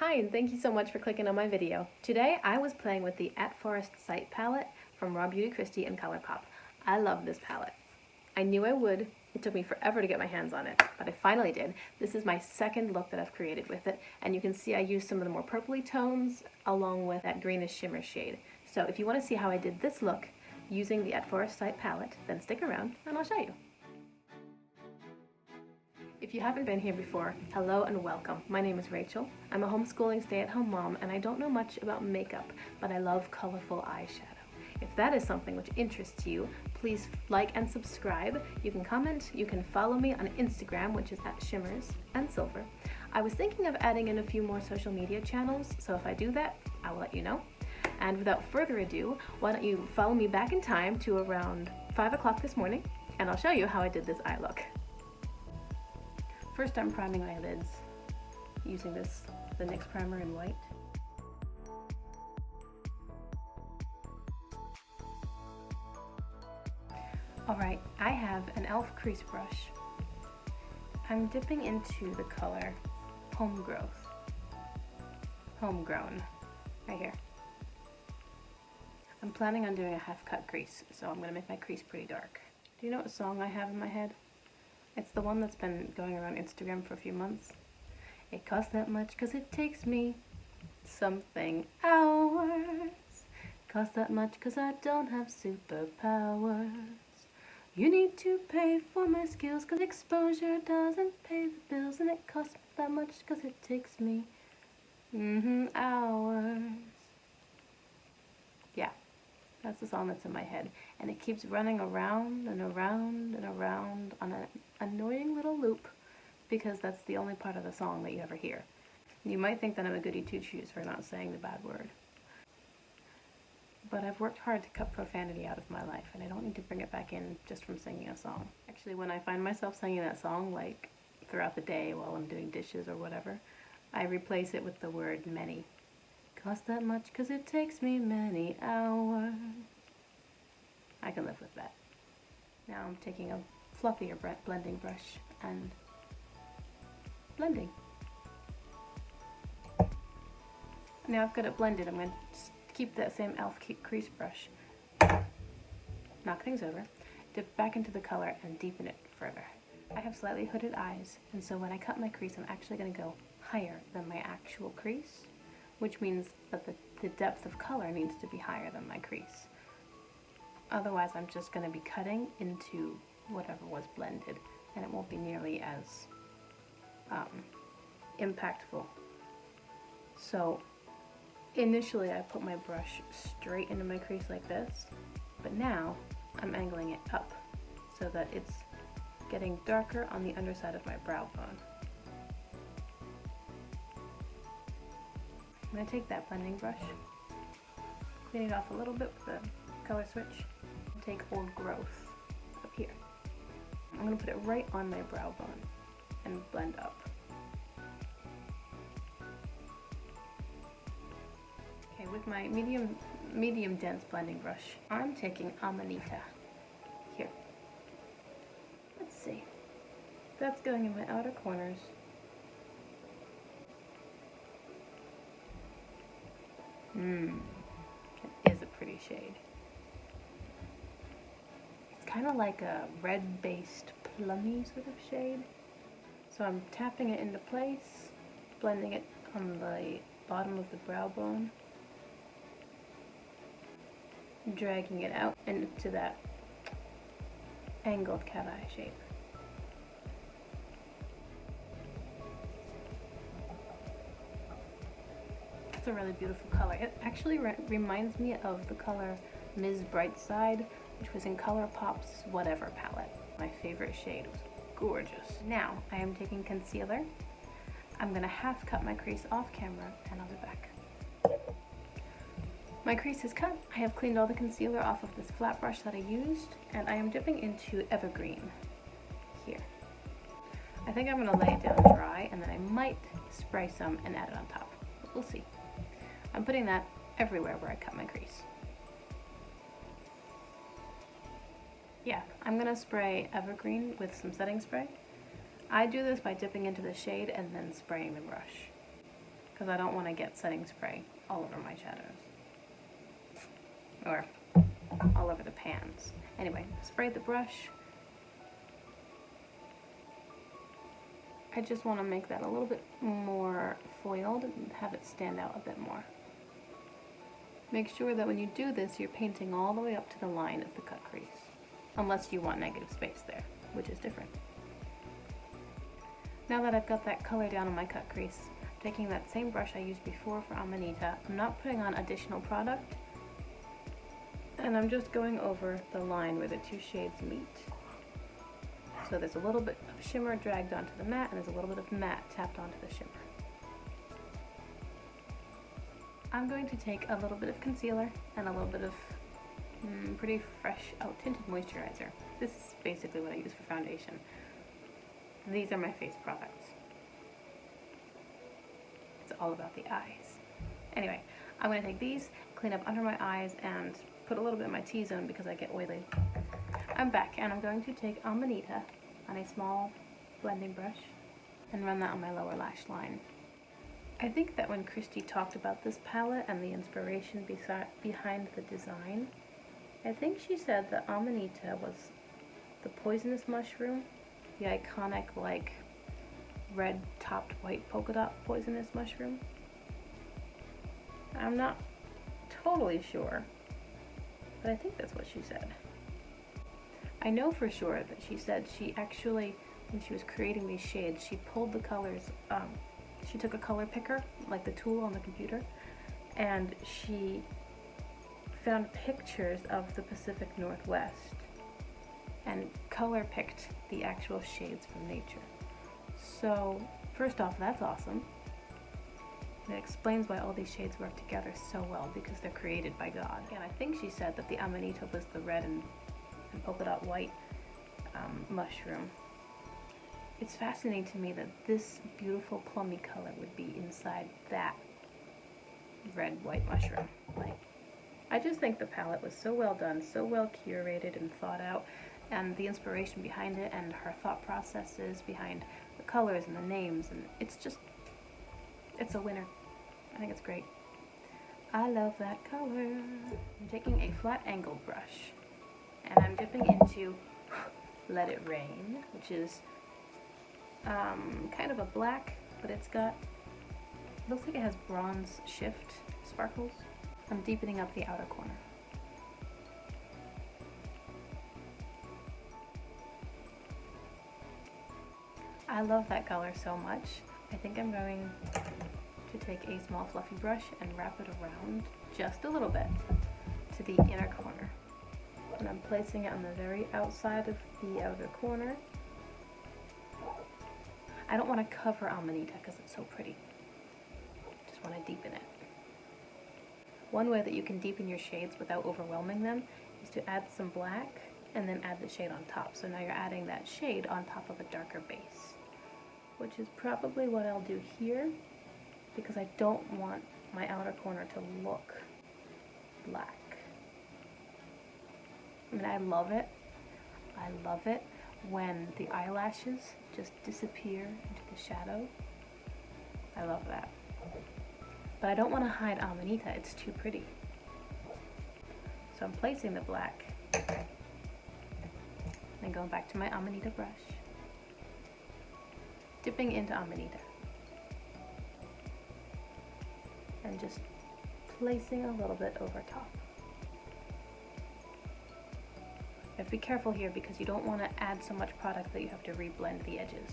Hi, and thank you so much for clicking on my video. Today I was playing with the At Forest Sight palette from Raw Beauty Kristi and ColourPop. I love this palette. I knew I would. It took me forever to get my hands on it, but I finally did. This is my second look that I've created with it, and you can see I used some of the more purpley tones along with that greenish shimmer shade. So if you want to see how I did this look using the At Forest Sight palette, then stick around and I'll show you. If you haven't been here before, hello and welcome. My name is Rachel. I'm a homeschooling stay-at-home mom and I don't know much about makeup, but I love colorful eyeshadow. If that is something which interests you, please like and subscribe. You can comment, you can follow me on Instagram, which is @shimmers&silver. I was thinking of adding in a few more social media channels, so if I do that, I will let you know. And without further ado, why don't you follow me back in time to around 5 o'clock this morning, and I'll show you how I did this eye look. First, I'm priming my lids using the NYX primer in white. Alright, I have an e.l.f. crease brush. I'm dipping into the color Homegrown, right here. I'm planning on doing a half-cut crease, so I'm going to make my crease pretty dark. Do you know what song I have in my head? It's the one that's been going around Instagram for a few months. It costs that much 'cause it takes me something hours. Costs that much 'cause I don't have superpowers. You need to pay for my skills 'cause exposure doesn't pay the bills. And it costs that much 'cause it takes me hours. Yeah. That's the song that's in my head, and it keeps running around and around and around on an annoying little loop because that's the only part of the song that you ever hear. You might think that I'm a goody two-shoes for not saying the bad word, but I've worked hard to cut profanity out of my life, and I don't need to bring it back in just from singing a song. Actually, when I find myself singing that song, like throughout the day while I'm doing dishes or whatever, I replace it with the word many. Cost that much 'cause it takes me many hours. I can live with that. Now I'm taking a fluffier blending brush and blending. Now I've got it blended, I'm going to keep that same e.l.f. crease brush, knock things over, dip back into the color and deepen it further. I have slightly hooded eyes, and so when I cut my crease, I'm actually going to go higher than my actual crease, which means that the depth of color needs to be higher than my crease. Otherwise, I'm just going to be cutting into whatever was blended, and it won't be nearly as impactful. So initially, I put my brush straight into my crease like this, but now I'm angling it up so that it's getting darker on the underside of my brow bone. I'm going to take that blending brush, clean it off a little bit with the color switch, and take Old Growth up here. I'm going to put it right on my brow bone and blend up. Okay, with my medium dense blending brush, I'm taking Amanita here. Let's see. That's going in my outer corners. It is a pretty shade. It's kind of like a red-based plummy sort of shade. So I'm tapping it into place, blending it on the bottom of the brow bone, dragging it out into that angled cat eye shape. It's a really beautiful color. It actually reminds me of the color Ms. Brightside, which was in ColourPop's Whatever palette. My favorite shade. It was gorgeous. Now I am taking concealer. I'm going to half cut my crease off camera and I'll be back. My crease is cut. I have cleaned all the concealer off of this flat brush that I used, and I am dipping into Evergreen here. I think I'm going to lay it down dry and then I might spray some and add it on top. We'll see. I'm putting that everywhere where I cut my crease. Yeah, I'm going to spray Evergreen with some setting spray. I do this by dipping into the shade and then spraying the brush. because I don't want to get setting spray all over my shadows. Or all over the pans. Anyway, spray the brush. I just want to make that a little bit more foiled and have it stand out a bit more. Make sure that when you do this, you're painting all the way up to the line of the cut crease. Unless you want negative space there, which is different. Now that I've got that color down on my cut crease, I'm taking that same brush I used before for Amanita. I'm not putting on additional product, and I'm just going over the line where the two shades meet. So there's a little bit of shimmer dragged onto the matte, and there's a little bit of matte tapped onto the shimmer. I'm going to take a little bit of concealer and a little bit of pretty fresh out tinted moisturizer. This is basically what I use for foundation. These are my face products. It's all about the eyes. Anyway, I'm going to take these, clean up under my eyes, and put a little bit of my T-zone because I get oily. I'm back, and I'm going to take Amanita on a small blending brush and run that on my lower lash line. I think that when Christy talked about this palette and the inspiration behind the design, I think she said that Amanita was the poisonous mushroom, the iconic like red topped white polka dot poisonous mushroom. I'm not totally sure, but I think that's what she said. I know for sure that she said she actually, when she was creating these shades, she pulled the colors, she took a color picker, like the tool on the computer, and she found pictures of the Pacific Northwest and color picked the actual shades from nature. So first off, that's awesome. It explains why all these shades work together so well, because they're created by God. And I think she said that the Amanita was the red and polka dot white mushroom. It's fascinating to me that this beautiful plummy color would be inside that red white mushroom. Like, I just think the palette was so well done, so well curated and thought out, and the inspiration behind it and her thought processes behind the colors and the names, and it's a winner. I think it's great. I love that color. I'm taking a flat angled brush and I'm dipping into Let It Rain, which is kind of a black, but it's got, looks like it has bronze shift sparkles. I'm deepening up the outer corner. I love that color so much. I think I'm going to take a small fluffy brush and wrap it around just a little bit to the inner corner. And I'm placing it on the very outside of the outer corner. I don't want to cover Amanita because it's so pretty. Just want to deepen it. One way that you can deepen your shades without overwhelming them is to add some black and then add the shade on top. So now you're adding that shade on top of a darker base, which is probably what I'll do here because I don't want my outer corner to look black. I mean, I love it. I love it when the eyelashes just disappear into the shadow. I love that. But I don't want to hide Amanita, it's too pretty. So I'm placing the black, then going back to my Amanita brush, dipping into Amanita, and just placing a little bit over top. You have to be careful here because you don't want to add so much product that you have to reblend the edges.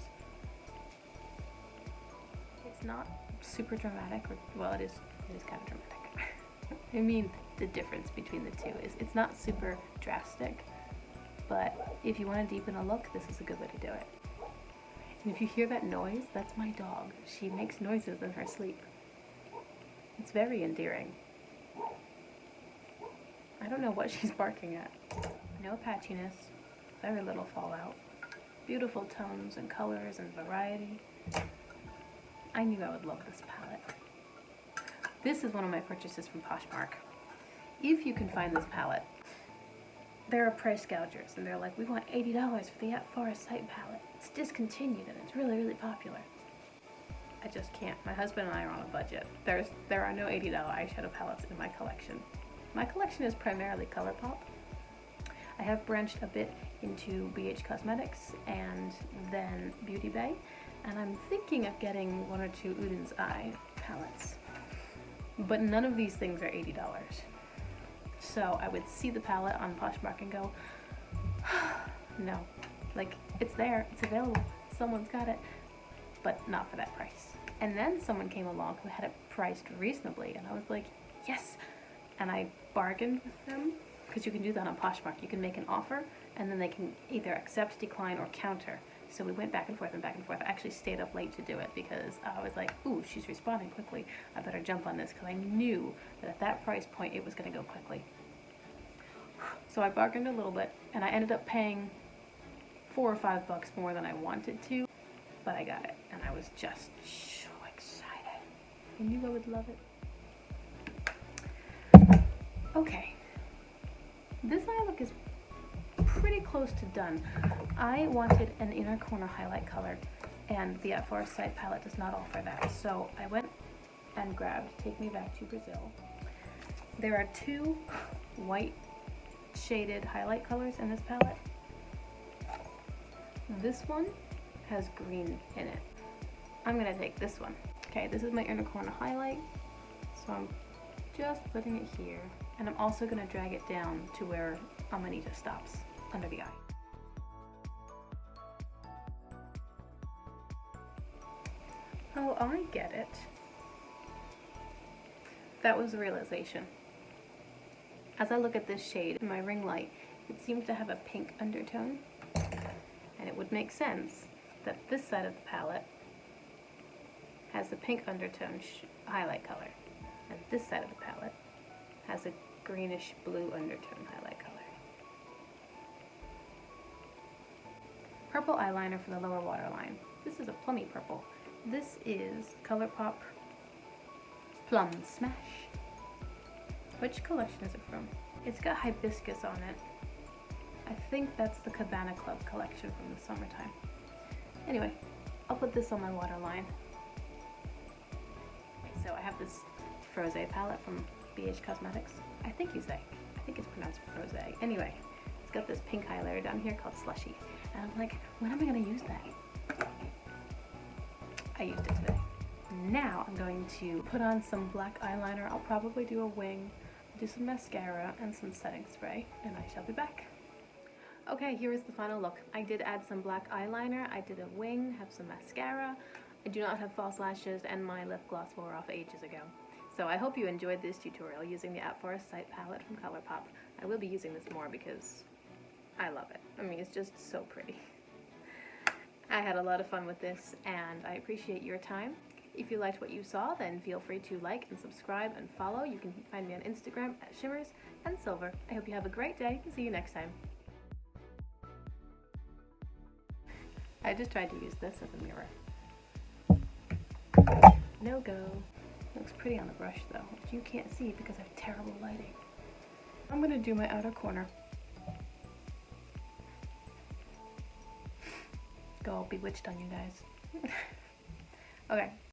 It's not super dramatic, or, well, it is kind of dramatic. I mean, the difference between the two is it's not super drastic, but if you want to deepen a look, this is a good way to do it. And if you hear that noise, that's my dog. She makes noises in her sleep. It's very endearing. I don't know what she's barking at. No patchiness, very little fallout, beautiful tones and colors and variety. I knew I would love this palette. This is one of my purchases from Poshmark. If you can find this palette, there are price gougers and they're like, we want $80 for the At Forest Sight palette. It's discontinued and it's really, really popular. I just can't. My husband and I are on a budget. There are no $80 eyeshadow palettes in my collection. My collection is primarily ColourPop. I have branched a bit into BH Cosmetics and then Beauty Bay, and I'm thinking of getting one or two Udin's Eye palettes. But none of these things are $80. So I would see the palette on Poshmark and go, no, like it's there, it's available, someone's got it, but not for that price. And then someone came along who had it priced reasonably, and I was like, yes. And I bargained with them, because you can do that on Poshmark. You can make an offer, and then they can either accept, decline, or counter. So we went back and forth and back and forth. I actually stayed up late to do it because I was like, ooh, she's responding quickly. I better jump on this, because I knew that at that price point it was going to go quickly. So I bargained a little bit, and I ended up paying $4 or $5 more than I wanted to, but I got it, and I was just so excited. I knew I would love it. Okay, this eye look is pretty close to done. I wanted an inner corner highlight color, and the At Forest Sight palette does not offer that. So I went and grabbed Take Me Back to Brazil. There are two white shaded highlight colors in this palette. This one has green in it. I'm gonna take this one. Okay, this is my inner corner highlight. So I'm just putting it here. And I'm also going to drag it down to where Amanita stops, under the eye. Oh, I get it. That was a realization. As I look at this shade in my ring light, it seems to have a pink undertone. And it would make sense that this side of the palette has the pink undertone highlight color. And this side of the palette has a greenish blue undertone highlight color. Purple eyeliner for the lower waterline. This is a plummy purple. This is ColourPop Plum Smash. Which collection is it from? It's got hibiscus on it. I think that's the Cabana Club collection from the summertime. Anyway, I'll put this on my waterline. So I have this Froze palette from BH Cosmetics. I think it's pronounced Froze. Anyway, it's got this pink highlighter down here called Slushy. And I'm like, when am I going to use that? I used it today. Now I'm going to put on some black eyeliner. I'll probably do a wing, do some mascara, and some setting spray, and I shall be back. Okay, here is the final look. I did add some black eyeliner, I did a wing, have some mascara. I do not have false lashes, and my lip gloss wore off ages ago. So I hope you enjoyed this tutorial using the At Forest Sight palette from ColourPop. I will be using this more because I love it. I mean, it's just so pretty. I had a lot of fun with this, and I appreciate your time. If you liked what you saw, then feel free to like and subscribe and follow. You can find me on Instagram at Shimmers and Silver. I hope you have a great day, and see you next time. I just tried to use this as a mirror. No go. Looks pretty on the brush though, which you can't see because I have terrible lighting. I'm gonna do my outer corner. Go all bewitched on you guys. Okay.